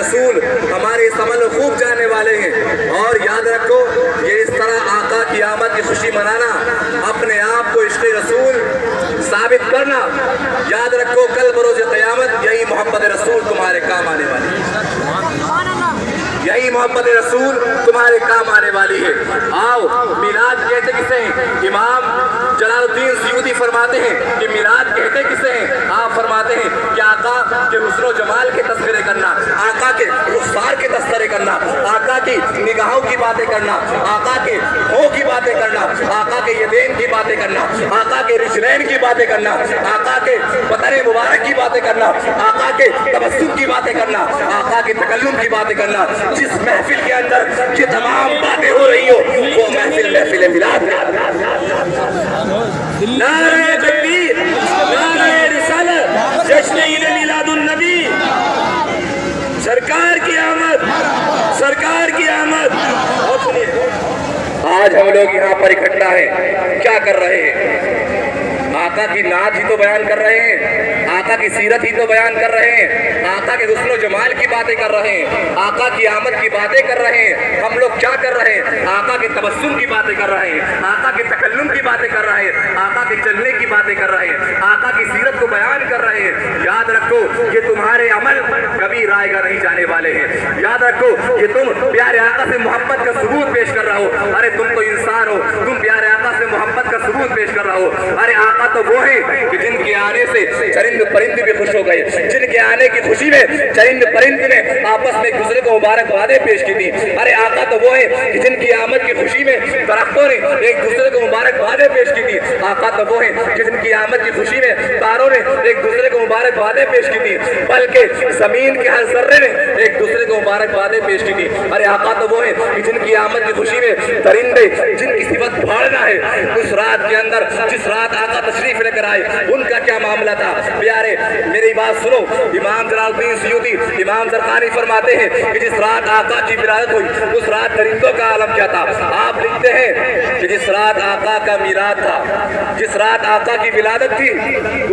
رسول ہمارے اس عمل کو خوب جاننے والے ہیں، اور یاد رکھو یہ اس طرح آقا کی آمد کی خوشی منانا، اپنے آپ کو عشق رسول ثابت کرنا، یاد رکھو کل بروز قیامت یہی محبت رسول تمہارے کام آنے والی ہے، یہی محبت رسول تمہارے کام آنے والی ہے۔ آؤ میلاد کہتے کسے ہیں؟ امام جلال الدین سیوطی فرماتے ہیں کہ میلاد کہتے کسے ہیں؟ آپ فرماتے ہیں کہ آقا کے حسن و جمال کے تذکرے کرنا، آقا کے رخسار کے تذکرے کرنا، آقا کی نگاہوں کی باتیں کرنا، آقا کے ہو کی باتیں کرنا، آقا کے یدین کی باتیں کرنا، آقا کے رجلین کی باتیں کرنا، آقا کے بدن مبارک کی باتیں کرنا، آقا کے تبسم کی باتیں کرنا، آقا کے تکلم کی باتیں کرنا۔ جس محفل کے اندر یہ تمام باتیں ہو رہی ہو وہ محفل میلاد ہے۔ نعرہ تکبیر، نعرہ رسالت، جشن عید میلاد النبی، سرکار کی آمد، سرکار کی آمد۔ اور سنیے آج ہم لوگ یہاں پر اکٹھا ہیں، کیا کر رہے ہیں؟ آقا کی نعت ہی تو بیان کر رہے ہیں، آقا کی سیرت ہی تو بیان کر رہے ہیں، آقا کے حسن و جمال کی باتیں کر رہے ہیں، آقا کی آمد کی باتیں کر رہے ہیں۔ ہم لوگ کیا کر رہے ہیں؟ آقا کے تبسم کی باتیں کر رہے ہیں، آقا کے تکلم کی باتیں کر رہے ہیں، آقا کے چلنے کی باتیں کر رہے ہیں، آقا کی سیرت کو بیان کر رہے ہیں۔ یاد رکھو یہ تمہارے عمل کبھی رائے گا نہیں جانے والے ہیں۔ یاد رکھو یہ تم پیارے آقا سے محبت کا ثبوت پیش کر رہا ہو، ارے تم تو انسان ہو، تم پیارے آقا سے محبت کا ثبوت پیش کر رہا ہو۔ ارے آقا تو وہ ہیں کہ جن کے آنے سے چرند پرند بھی خوش ہو گئے، جن کے آنے کی خوشی میں چرند پرند نے آپس میں ایک دوسرے کو مبارکبادیں پیش کی تھی۔ ارے آقا تو وہ ہیں کہ جن کی آمد کی خوشی میں درختوں نے ایک دوسرے کو مبارکبادیں پیش کی تھی۔ آقا تو وہ ہیں کہ جن کی آمد کی خوشی میں تاروں نے ایک دوسرے کو مبارکبادیں پیش کی تھی، بلکہ زمین کے ہر ذرے نے ایک دوسرے کو مبارکبادیں پیش کی تھی۔ ارے آقا تو وہ ہیں کہ جن کی آمد کی خوشی میں درندے جن کی صفت بھاڑنا ہے، اس رات کے اندر جس رات آقا تشریف لے کر آئے ان کا کیا معاملہ تھا؟ پیارے میری بات سنو، امام جلال الدین سیوطی امام زرقانی فرماتے ہیں کہ جس رات آقا کی ولادت ہوئی اس رات درندوں کا عالم کیا تھا؟ آپ لکھتے ہیں کہ جس رات آقا کا میلاد تھا، جس رات آقا کی ولادت تھی،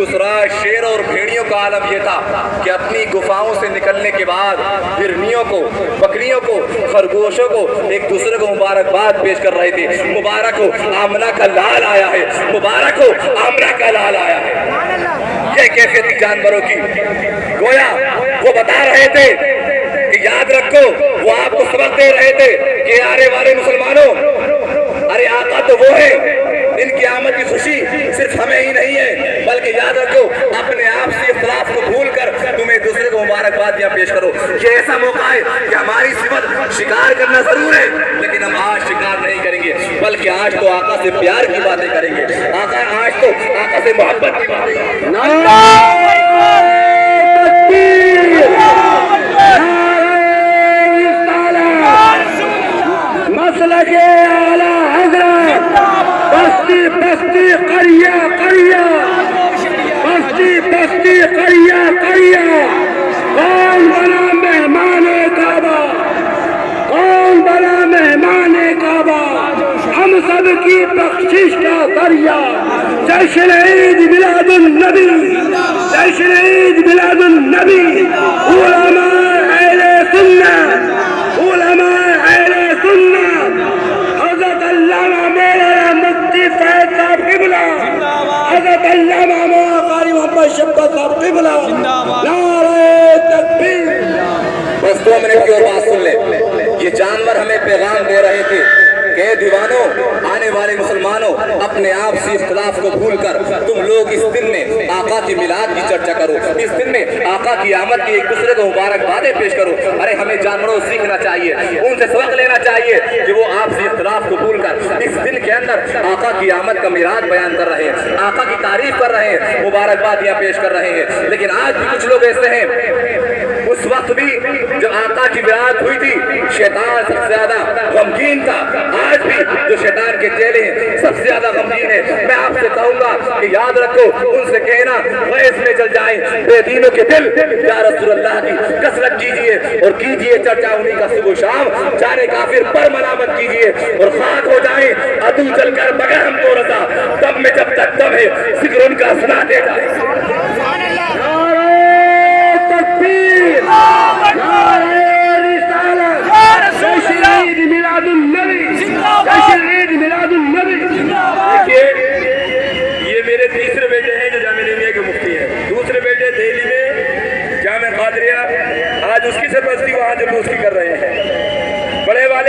اس رات شیر اور بھیڑیوں کا عالم یہ تھا کہ اپنی گفاؤں سے نکلنے کے بعد ہرنیوں کو، بکریوں کو، خرگوشوں کو ایک دوسرے کو مبارکباد پیش کر رہے تھے۔ مبارک ہو آمنہ کا لال آیا ہے، مبارک ہو آمنہ کا لال آیا ہے۔ یہ کیفیت تھی جانوروں کی، گویا وہ بتا رہے تھے کہ یاد رکھو، وہ آپ کو سبق دے رہے تھے کہ آنے والے مسلمانوں، ارے آقا تو وہ ہے، ان کی آمد کی خوشی صرف ہمیں ہی نہیں ہے، بلکہ یاد رکھو اپنے آپ سے اختلاف کو بھول کر تم ایک دوسرے کو مبارکبادیاں پیش کرو۔ یہ ایسا موقع ہے کہ ہماری صفت شکار کرنا ضرور ہے، لیکن ہم آج شکار نہیں کریں گے، بلکہ آج تو آقا سے پیار کی باتیں کریں گے، آج تو آقا سے محبت کی باتیں کریں گے۔ مسلک اعلی حضرت بستی بستی قریہ قریہ، بستی بستی قریہ قریہ، کون بنا مہمان کعبہ، کون بنا مہمان کعبہ، ہم سب کی بخشش کا دریا، جشن عید میلاد النبی، جشن عید میلاد النبی، علماء اہل سنت، علماء اہل سنت، حضرت علامہ مولانا مفتی فیض صاحب قبلہ، حضرت علامہ مولانا قاری محمد شبت صاحب قبلہ، نعرہ تکبیر۔ بس 2 منٹ کی اور بات سن لیں، یہ جانور ہمیں پیغام دے رہے تھے کہ دیوانوں، آنے والے مسلمانوں، اپنے آپ سے اختلاف کو بھول کر تم لوگ اس دن میں آقا کی میلاد کی چرچا کرو، اس دن میں آقا کی آمد کی ایک دوسرے کو مبارکبادیں پیش کرو۔ ارے ہمیں جانوروں سے سیکھنا چاہیے، ان سے سبق لینا چاہیے کہ وہ آپ سے اختلاف کو بھول کر اس دن کے اندر آقا کی آمد کا میلاد بیان کر رہے ہیں، آقا کی تعریف کر رہے ہیں، مبارکبادیاں پیش کر رہے ہیں۔ لیکن آج بھی کچھ لوگ ایسے ہیں، اس وقت بھی جب آقا کی بیعت ہوئی تھی شیطان سب سے زیادہ غمگین تھا، آج بھی جو شیطان کے چیلے ہیں سب سے زیادہ غمگین ہیں۔ میں آپ سے کہوں گا کہ یاد رکھو، ان سے کہنا غیظ میں جل جائیں بے دینوں کے دل، یا رسول اللہ کی کثرت کیجئے اور کیجئے چرچا انہیں کا صبح شام، جانے کافر پر ملامت کیجئے اور خاک ہو جائیں عدو جل کر بغیر ہم کو رضا، دم میں جب تک دم ہے ذکر ان کا سنا دے جائے۔ نعرہ تکبیر، نعرہ